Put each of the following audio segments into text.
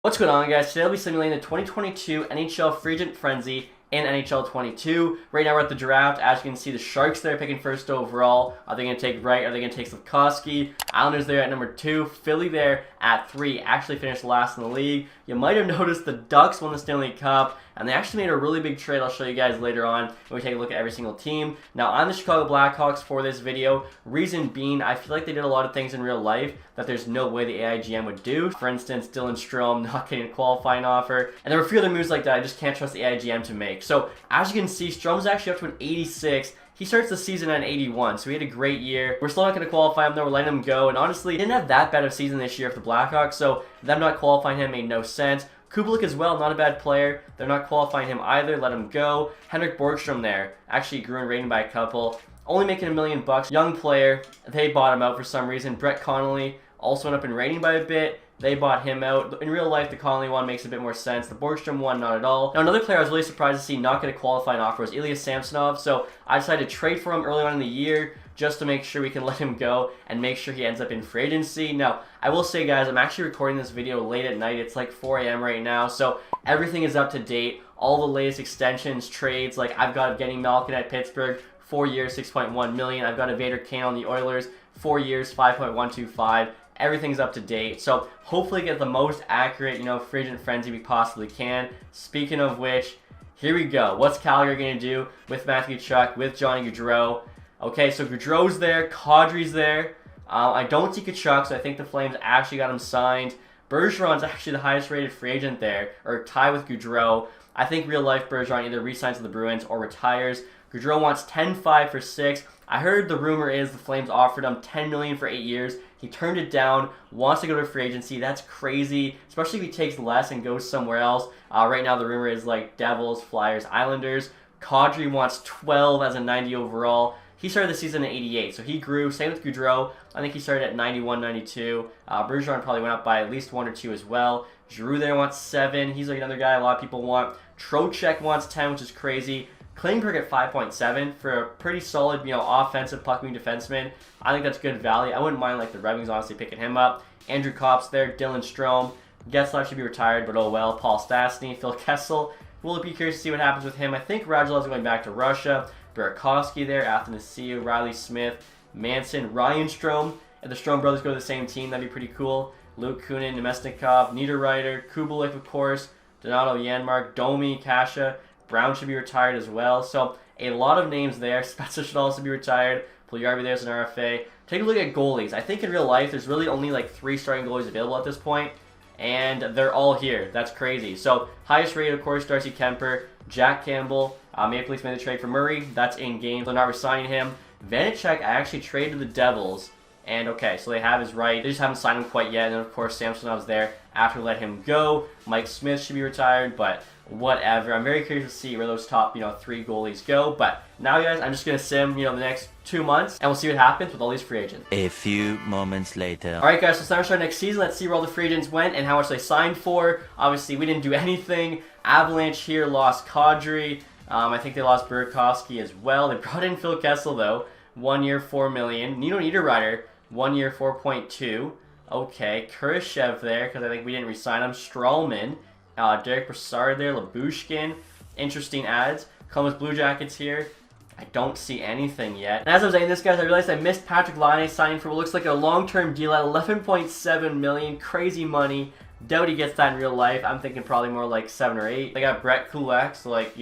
What's going on, guys? Today I'll be simulating the 2022 NHL Free Agent Frenzy in NHL 22. Right now we're at the draft. As you can see, the Sharks there picking first overall. Are they going to take Wright? Are they going to take Slafkovsky? Islanders there at number 2. Philly there at 3. Actually finished last in the league. You might have noticed the Ducks won the Stanley Cup, and they actually made a really big trade. I'll show you guys later on when we take a look at every single team. Now, I'm the Chicago Blackhawks for this video. Reason being, I feel like they did a lot of things in real life that there's no way the AIGM would do. For instance, Dylan Strome not getting a qualifying offer. And there were a few other moves like that I just can't trust the AIGM to make. So, as you can see, Strome's actually up to an 86. He starts the season at an 81, so he had a great year. We're still not going to qualify him, though. We're letting him go. And honestly, he didn't have that bad of a season this year for the Blackhawks, so them not qualifying him made no sense. Kubalik as well, not a bad player. They're not qualifying him either. Let him go. Henrik Borgstrom there actually grew in rating by a couple. Only making $1 million. Young player. They bought him out for some reason. Brett Connolly also went up in rating by a bit. They bought him out. In real life, the Connolly one makes a bit more sense. The Borgstrom one, not at all. Now, another player I was really surprised to see not get a qualifying offer was Ilya Samsonov. So I decided to trade for him early on in the year just to make sure we can let him go and make sure he ends up in free agency. Now, I will say, guys, I'm actually recording this video late at night. It's like 4 a.m. right now, so everything is up to date. All the latest extensions, trades, like I've got Evgeny Malkin at Pittsburgh, 4 years, $6.1 million. I've got Evander Kane on the Oilers, 4 years, $5.125. Everything's up to date. So hopefully get the most accurate, free agent frenzy we possibly can. Speaking of which, here we go. What's Calgary going to do with Matthew Tkachuk, with Johnny Gaudreau? Okay, so Gaudreau's there, Kadri's there. I don't see Tkachuk, so I think the Flames actually got him signed. Bergeron's actually the highest rated free agent there, or tied with Gaudreau. I think real life Bergeron either re-signs to the Bruins or retires. Gaudreau wants 10-5 for 6. I heard the rumor is the Flames offered him $10 million for 8 years. He turned it down, wants to go to free agency. That's crazy, especially if he takes less and goes somewhere else. Right now the rumor is like Devils, Flyers, Islanders. Kadri wants 12 as a 90 overall. He started the season at 88, so he grew. Same with Gaudreau. I think he started at 91, 92. Bergeron probably went up by at least 1 or 2 as well. Giroux there wants 7. He's like another guy a lot of people want. Trocheck wants 10, which is crazy. Klingberg at 5.7 for a pretty solid, offensive puck-moving defenseman. I think that's good value. I wouldn't mind like the Red Wings honestly picking him up. Andrew Kopp's there, Dylan Strome. Getzlaf should be retired, but oh well. Paul Stastny, Phil Kessel. We'll be curious to see what happens with him. I think Radulov's going back to Russia. Burakovsky there, Athanasiou, Riley Smith, Manson, Ryan Strome. If the Strome brothers go to the same team, that'd be pretty cool. Luke Kunin, Nemesnikov, Niederreiter, Kubalik, of course, Donato Janmark, Domi, Kasha. Brown should be retired as well. So a lot of names there. Spencer should also be retired. Puljujarvi there's an RFA. Take a look at goalies. I think in real life there's really only like 3 starting goalies available at this point, and they're all here. That's crazy. So highest rated, of course, Darcy Kemper, Jack Campbell. Maple Leafs made the trade for Murray. That's in game. They're not resigning him. Vanacek, I actually traded the Devils. And okay, so they have his right. They just haven't signed him quite yet. And then, of course, Samsonov's there after let him go. Mike Smith should be retired, but whatever. I'm very curious to see where those top, 3 goalies go. But now, guys, I'm just going to sim, the next 2 months, and we'll see what happens with all these free agents. A few moments later. All right, guys, so it's time to start next season. Let's see where all the free agents went and how much they signed for. Obviously, we didn't do anything. Avalanche here lost Kadri. I think they lost Burakovsky as well. They brought in Phil Kessel, though. 1 year, $4 million. Nino Niederreiter, 1 year, 4.2. Okay, Kurashev there, because I think we didn't re-sign him. Stralman. Derek Brassard there. Labushkin. Interesting ads. Columbus Blue Jackets here. I don't see anything yet. And as I was saying this, guys, I realized I missed Patrick Laine signing for what looks like a long-term deal at $11.7 million. Crazy money. Doubt he gets that in real life. I'm thinking probably more like 7 or 8. They got Brett Kulak, so like,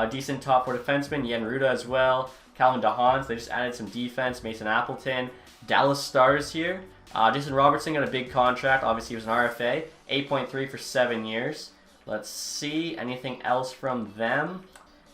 decent top 4 defenseman. Yen Ruda as well. Calvin DeHaans. They just added some defense. Mason Appleton. Dallas Stars here. Jason Robertson got a big contract. Obviously, he was an RFA. 8.3 for 7 years. Let's see. Anything else from them?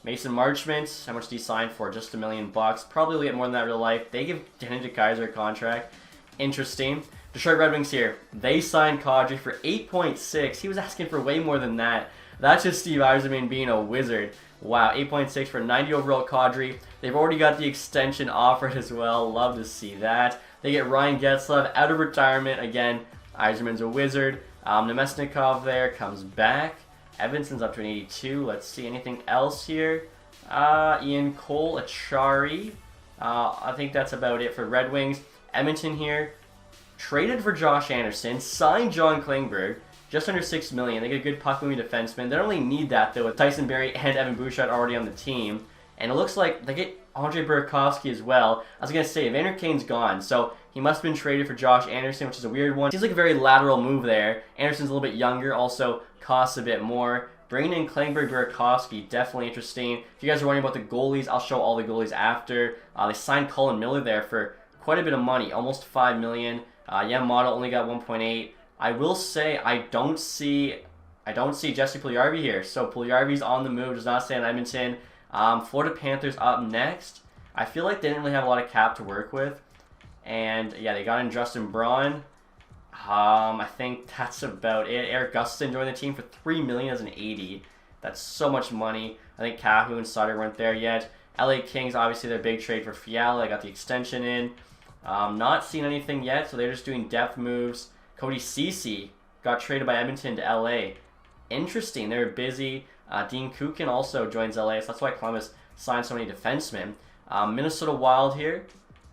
Mason Marchment. How much did he sign for? Just $1 million. Probably will get more than that in real life. They give Danny DeKaiser a contract. Interesting. Detroit Red Wings here. They signed Kadri for 8.6. He was asking for way more than that. That's just Steve Yzerman being a wizard. Wow, 8.6 for 90 overall Kadri. They've already got the extension offered as well. Love to see that. They get Ryan Getzlaf out of retirement. Again, Yzerman's a wizard. Nemesnikov there comes back. Evanson's up to an 82. Let's see anything else here. Ian Cole, Achari. I think that's about it for Red Wings. Edmonton here. Traded for Josh Anderson. Signed John Klingberg. just under $6 million. They get a good puck-moving defenseman. They don't really need that, though, with Tyson Barrie and Evan Bouchard already on the team. And it looks like they get Andre Burakovsky as well. I was going to say, Evander Kane's gone, so he must have been traded for Josh Anderson, which is a weird one. Seems like a very lateral move there. Anderson's a little bit younger, also costs a bit more. Bringing in Klingberg Burakovsky, definitely interesting. If you guys are wondering about the goalies, I'll show all the goalies after. They signed Colin Miller there for quite a bit of money, almost $5 million. Yamamoto only got 1.8. I will say I don't see Jesse Puljujarvi here. So Puljujarvi's on the move, does not stay in Edmonton. Florida Panthers up next. I feel like they didn't really have a lot of cap to work with. And yeah, they got in Justin Braun. I think that's about it. Eric Gustafsson joined the team for $3 million as an 80. That's so much money. I think Cahu and Sutter weren't there yet. LA Kings, obviously their big trade for Fiala. They got the extension in. Not seen anything yet, so they're just doing depth moves. Cody Ceci got traded by Edmonton to LA. Interesting. They're busy. Dean Kukin also joins LA, so that's why Columbus signed so many defensemen. Minnesota Wild here.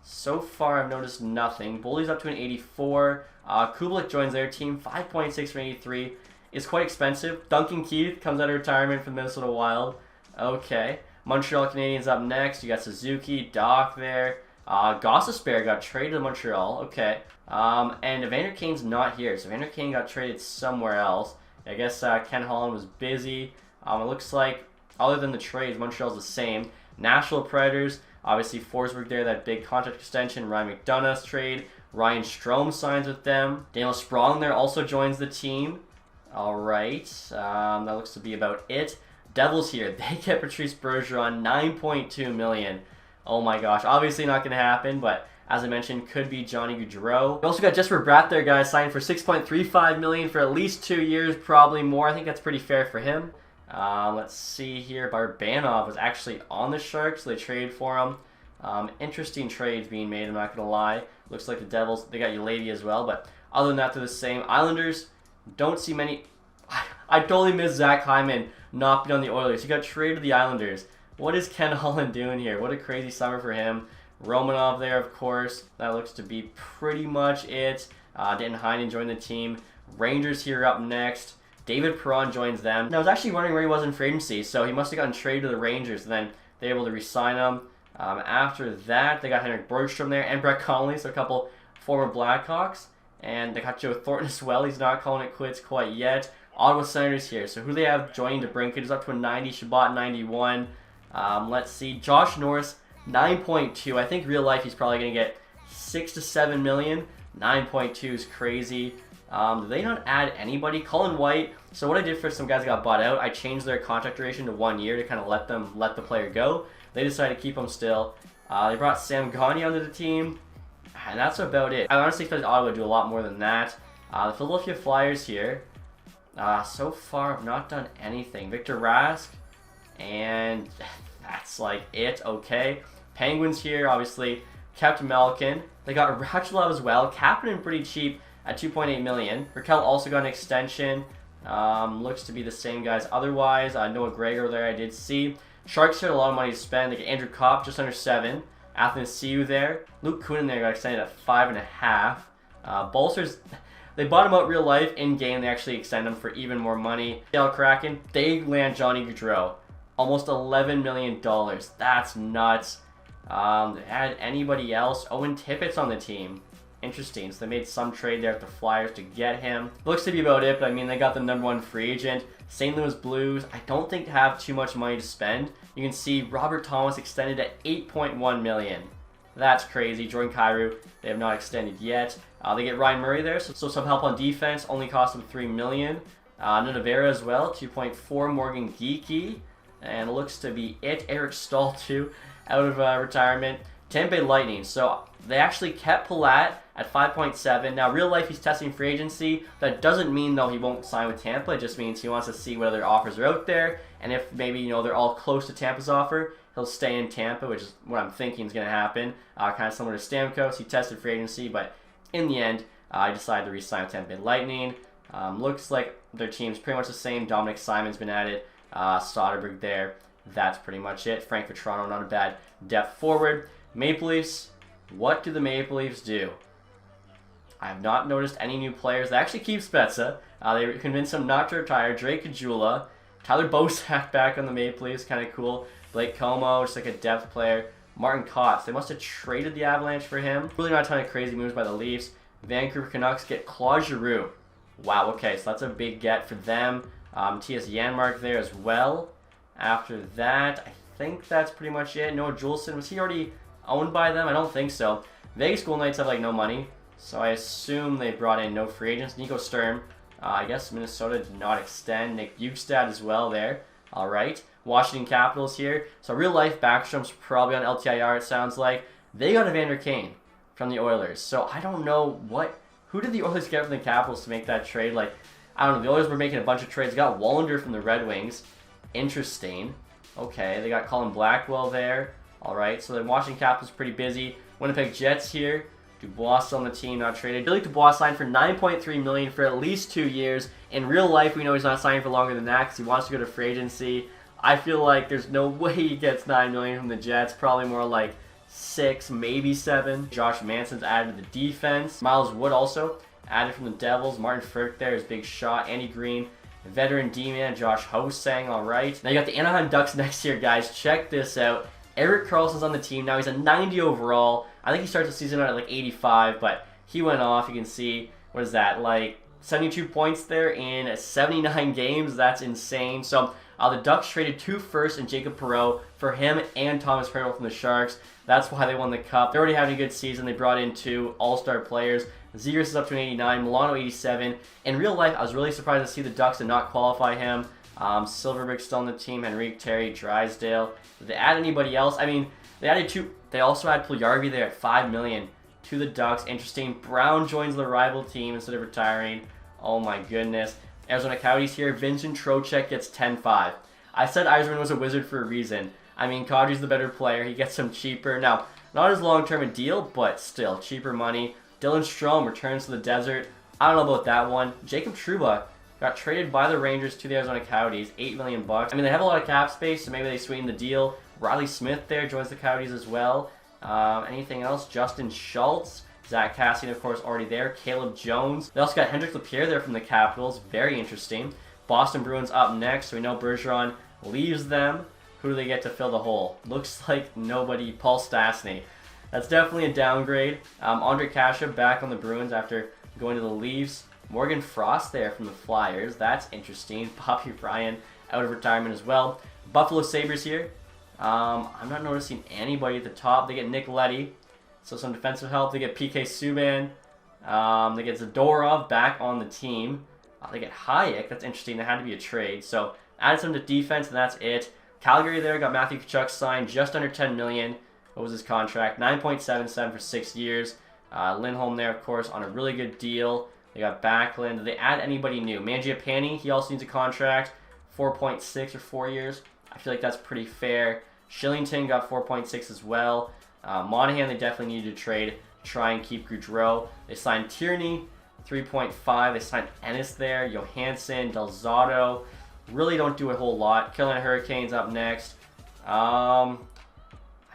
So far, I've noticed nothing. Bullies up to an 84. Kubalik joins their team. 5.6 for 83 is quite expensive. Duncan Keith comes out of retirement from Minnesota Wild. Okay. Montreal Canadiens up next. You got Suzuki, Doc there. Gossespierre got traded to Montreal. Okay. And Evander Kane's not here. So Evander Kane got traded somewhere else. I guess Ken Holland was busy. It looks like, other than the trades, Montreal's the same. Nashville Predators, obviously Forsberg there, that big contract extension. Ryan McDonough's trade. Ryan Strome signs with them. Daniel Sprong there also joins the team. Alright, that looks to be about it. Devils here, they get Patrice Bergeron, $9.2 million. Oh my gosh, obviously not going to happen, but as I mentioned, could be Johnny Gaudreau. We also got Jesper Bratt there, guys, signed for $6.35 million for at least 2 years, probably more. I think that's pretty fair for him. Let's see here. Barbanov was actually on the Sharks, so they traded for him. Interesting trades being made, I'm not going to lie. Looks like the Devils, they got Ulavy as well, but other than that, they're the same. Islanders, don't see many. I totally missed Zach Hyman not being on the Oilers. He got traded to the Islanders. What is Ken Holland doing here? What a crazy summer for him. Romanov there, of course. That looks to be pretty much it. Danton Heinen joined the team. Rangers here up next. David Perron joins them. Now, I was actually wondering where he was in free agency, so he must have gotten traded to the Rangers, and then they were able to re-sign him. After that, they got Henrik Borgstrom there and Brett Connolly, so a couple former Blackhawks. And they got Joe Thornton as well. He's not calling it quits quite yet. Ottawa Senators here. So who they have joining DeBrincat is up to a 90. Shabbat 91. Let's see. Josh Norris, 9.2. I think real life he's probably going to get 6 to 7 million. 9.2 is crazy. Did they not add anybody? Colin White. So what I did for some guys that got bought out, I changed their contract duration to 1 year to kind of let the player go. They decided to keep him still. They brought Sam Gagner onto the team. And that's about it. I honestly expected Ottawa to do a lot more than that. The Philadelphia Flyers here. So far, I've not done anything. Victor Rask. And that's like it. Okay. Penguins here, obviously, kept Malkin. They got Radulov as well. Kapanen pretty cheap at $2.8 million. Raquel also got an extension. Looks to be the same guys otherwise. Noah Gregor there I did see. Sharks had a lot of money to spend. They got Andrew Kopp just under 7. Athanasiou there. Luke Kunin there got extended at 5.5. Bolsters, they bought him out real life. In game, they actually extend him for even more money. Dale Kraken, they land Johnny Gaudreau. Almost $11 million. That's nuts. They had anybody else? Owen Tippett's on the team. Interesting. So they made some trade there with the Flyers to get him. Looks to be about it, but I mean, they got the #1 free agent. St. Louis Blues, I don't think have too much money to spend. You can see Robert Thomas extended at $8.1 million. That's crazy. Jordan Kyrou, they have not extended yet. They get Ryan Murray there, so some help on defense. Only cost them $3 million. Nunavera as well, 2.4. Morgan Geekie, and it looks to be it. Eric Stahl too, out of retirement. Tampa Bay Lightning. So they actually kept Palat at 5.7. Now, real life, he's testing free agency. That doesn't mean, though, he won't sign with Tampa. It just means he wants to see what other offers are out there. And if maybe, you know, they're all close to Tampa's offer, he'll stay in Tampa, which is what I'm thinking is going to happen. Kind of similar to Stamkos. He tested free agency, but in the end, I decided to re-sign with Tampa Bay Lightning. Looks like their team's pretty much the same. Dominic Simon's been added. Soderberg there. That's pretty much it. Frank Vetrano, not a bad depth forward. Maple Leafs, what do the Maple Leafs do? I have not noticed any new players. They actually keep Spezza. They convinced him not to retire. Drake Kajula, Tyler Bosak back on the Maple Leafs, kind of cool. Blake Como, just like a depth player. Martin Kotz, they must have traded the Avalanche for him. Really not a ton of crazy moves by the Leafs. Vancouver Canucks get Claude Giroux. Wow, okay, so that's a big get for them. T.S. Janmark there as well. After that, I think that's pretty much it. Noah Juleson, was he already owned by them? I don't think so. Vegas Golden Knights have like no money, so I assume they brought in no free agents. Nico Sturm, I guess Minnesota did not extend. Nick Bukestad as well there. All right. Washington Capitals here. So real life Backstrom's probably on LTIR, it sounds like. They got Evander Kane from the Oilers. So I don't know who did the Oilers get from the Capitals to make that trade? Like, I don't know. The Oilers were making a bunch of trades. They got Wallander from the Red Wings. Interesting. Okay, they got Colin Blackwell there. All right, so the Washington Capitals pretty busy. Winnipeg Jets here. Dubois still on the team, not traded. Billy Dubois signed for $9.3 million for at least 2 years. In real life, we know he's not signing for longer than that because he wants to go to free agency. I feel like there's no way he gets $9 million from the Jets. Probably more like 6, maybe 7. Josh Manson's added to the defense. Miles Wood also added from the Devils. Martin Frk there, his big shot. Andy Green, veteran D-man. Josh Ho-Sang, all right. Now you got the Anaheim Ducks next year, guys. Check this out. Erik Karlsson's on the team now. He's a 90 overall. I think he starts the season out at like 85, but he went off. You can see, what is that, like 72 points there in 79 games. That's insane. So the Ducks traded 2 firsts and Jacob Perreault for him and Thomas Hertl from the Sharks. That's why they won the Cup. They're already having a good season. They brought in 2 all-star players. Zegras is up to an 89, Milano 87. In real life, I was really surprised to see the Ducks did not qualify him. Silverberg's still on the team. Henrique, Terry, Drysdale. Did they add anybody else? I mean, they added 2. They also had Puljujarvi there at $5 million to the Ducks. Interesting. Brown joins the rival team instead of retiring. Oh my goodness. Arizona Coyotes here. Vincent Trocheck gets 10-5. I said Yzerman was a wizard for a reason. I mean, Kadri's the better player. He gets him cheaper. Now, not as long-term a deal, but still, cheaper money. Dylan Strome returns to the desert. I don't know about that one. Jacob Trouba got traded by the Rangers to the Arizona Coyotes. $8 million. I mean, they have a lot of cap space, so maybe they sweeten the deal. Riley Smith there joins the Coyotes as well. Anything else? Justin Schultz. Zach Cassian, of course, already there. Caleb Jones. They also got Hendrik Lapierre there from the Capitals. Very interesting. Boston Bruins up next. So we know Bergeron leaves them. Who do they get to fill the hole? Looks like nobody. Paul Stastny. That's definitely a downgrade. Andre Kasha back on the Bruins after going to the Leafs. Morgan Frost there from the Flyers. That's interesting. Bobby Ryan out of retirement as well. Buffalo Sabres here. I'm not noticing anybody at the top. They get Nick Leddy. So some defensive help. They get PK Subban. They get Zadorov back on the team. They get Hayek. That's interesting. That had to be a trade. So added some to defense, and that's it. Calgary there got Matthew Tkachuk signed just under $10 million. What was his contract? 9.77 for 6 years. Lindholm there, of course, on a really good deal. They got Backlund. Did they add anybody new? Mangiapane, he also needs a contract. 4.6 or 4 years. I feel like that's pretty fair. Shillington got 4.6 as well. Monahan, they definitely needed to trade to try and keep Goudreau. They signed Tierney, 3.5. They signed Ennis there. Johansson, Del Zotto. Really don't do a whole lot. Carolina Hurricanes up next. I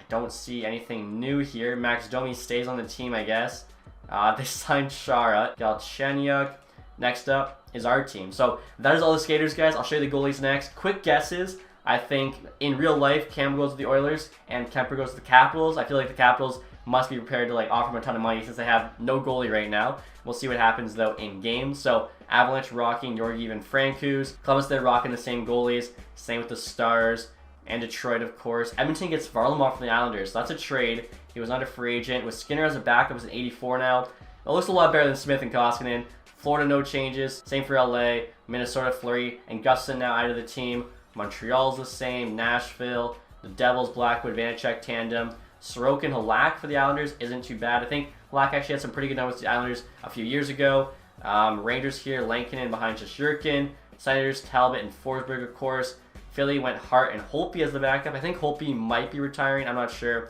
don't see anything new here. Max Domi stays on the team, I guess. They signed Shara. Galchenyuk. Next up is our team. So that is all the skaters, guys. I'll show you the goalies next. Quick guesses. I think in real life, Cam goes to the Oilers and Kemper goes to the Capitals. I feel like the Capitals must be prepared to offer him a ton of money since they have no goalie right now. We'll see what happens though in games. So Avalanche rocking Georgiev and Francouz. Columbus, they're rocking the same goalies. Same with the Stars and Detroit, of course. Edmonton gets Varlamov from the Islanders. So that's a trade. He was not a free agent. With Skinner as a backup, is an 84 now. It looks a lot better than Smith and Koskinen. Florida, no changes. Same for LA. Minnesota, Fleury and Gustin now out of the team. Montreal's the same. Nashville. The Devils, Blackwood, Vanacek tandem. Sorokin, Halak for the Islanders isn't too bad. I think Halak actually had some pretty good numbers with the Islanders a few years ago. Rangers here, Lankinen behind Shesterkin. Senators, Talbot, and Forsberg, of course. Philly went Hart and Holtby as the backup. I think Holtby might be retiring. I'm not sure.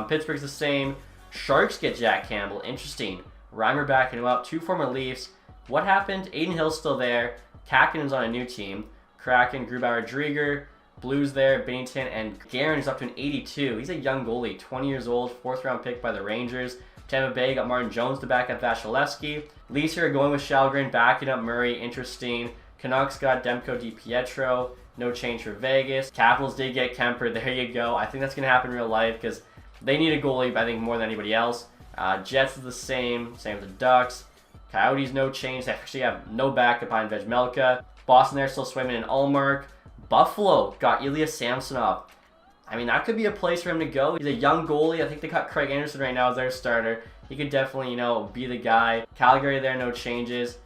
Pittsburgh's the same. Sharks get Jack Campbell. Interesting. Reimer backing him up. 2 former Leafs. What happened? Aiden Hill's still there. Kakinen's on a new team. Kraken, Grubauer, Drieger. Blues there. Binnington and Guerin is up to an 82. He's a young goalie. 20 years old. 4th round pick by the Rangers. Tampa Bay got Martin Jones to back up Vasilevsky. Leafs here are going with Shalgren, backing up Murray. Interesting. Canucks got Demko DiPietro. No change for Vegas. Capitals did get Kemper. There you go. I think that's going to happen in real life because they need a goalie, I think, more than anybody else. Jets is the same. Same with the Ducks. Coyotes, no change. They actually have no backup behind Vejmelka. Boston, they're still swimming in Ullmark. Buffalo got Ilya Samsonov. I mean, that could be a place for him to go. He's a young goalie. I think they got Craig Anderson right now as their starter. He could definitely, be the guy. Calgary there, no changes.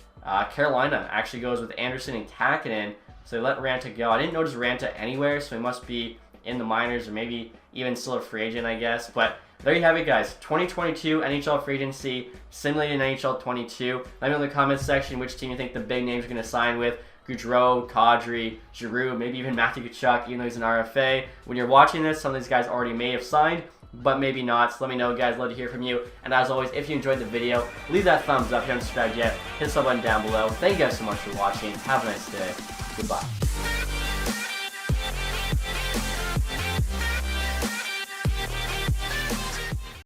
Carolina actually goes with Anderson and Kakinen. So they let Ranta go. I didn't notice Ranta anywhere, so he must be in the minors or maybe even still a free agent, I guess. But there you have it, guys. 2022 NHL free agency, simulated NHL 22. Let me know in the comments section which team you think the big names are going to sign with. Gaudreau, Kadri, Giroux, maybe even Matthew Tkachuk, even though he's an RFA. When you're watching this, some of these guys already may have signed, but maybe not. So let me know, guys. Love to hear from you. And as always, if you enjoyed the video, leave that thumbs up. If you haven't subscribed yet, hit the sub button down below. Thank you guys so much for watching. Have a nice day. Goodbye.